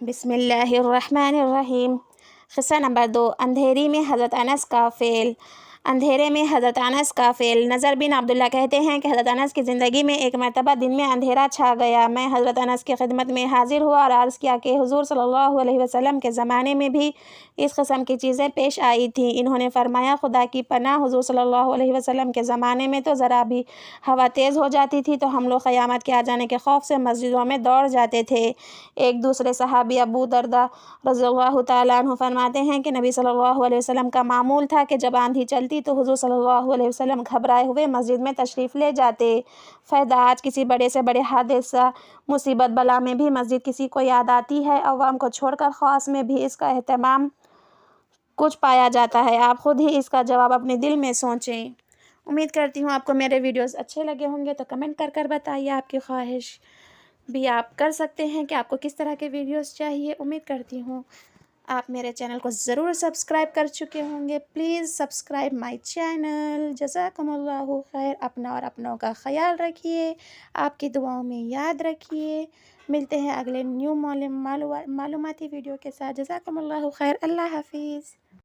بسم اللہ الرحمن الرحیم۔ قصہ نمبر 2، اندھیری میں حضرت انس کا فعل۔ اندھیرے میں حضرت انس کا فعل۔ نضر بن عبداللہ کہتے ہیں کہ حضرت انس کی زندگی میں ایک مرتبہ دن میں اندھیرا چھا گیا۔ میں حضرت انس کی خدمت میں حاضر ہوا اور عرض کیا کہ حضور صلی اللہ علیہ وسلم کے زمانے میں بھی اس قسم کی چیزیں پیش آئی تھیں۔ انہوں نے فرمایا، خدا کی پناہ، حضور صلی اللہ علیہ وسلم کے زمانے میں تو ذرا بھی ہوا تیز ہو جاتی تھی تو ہم لوگ قیامت کے آ جانے کے خوف سے مسجدوں میں دوڑ جاتے تھے۔ ایک دوسرے صحابی ابو درداء رضی اللہ تعالیٰ عنہ فرماتے ہیں کہ نبی صلی اللہ علیہ وسلم کا معمول تھا کہ جب آندھی چلتی تو حضور صلی اللہ علیہ وسلم گھبرائے ہوئے مسجد میں تشریف لے جاتے۔ فائدہ، آج کسی بڑے سے بڑے حادثہ، مصیبت بلا میں بھی مسجد کسی کو یاد آتی ہے۔ عوام کو چھوڑ کر خاص میں بھی اس کا اہتمام کچھ پایا جاتا ہے۔ آپ خود ہی اس کا جواب اپنے دل میں سوچیں۔ امید کرتی ہوں آپ کو میرے ویڈیوز اچھے لگے ہوں گے، تو کمنٹ کر بتائیے۔ آپ کی خواہش بھی آپ کر سکتے ہیں کہ آپ کو کس طرح کے ویڈیوز چاہیے۔ امید کرتی ہوں آپ میرے چینل کو ضرور سبسکرائب کر چکے ہوں گے۔ Please subscribe my channel. جزاکم اللہ خیر۔ اپنا اور اپنوں کا خیال رکھیے، آپ کی دعاؤں میں یاد رکھیے۔ ملتے ہیں اگلے نیو معلوماتی ویڈیو کے ساتھ۔ جزاکم اللہ خیر۔ اللہ حافظ۔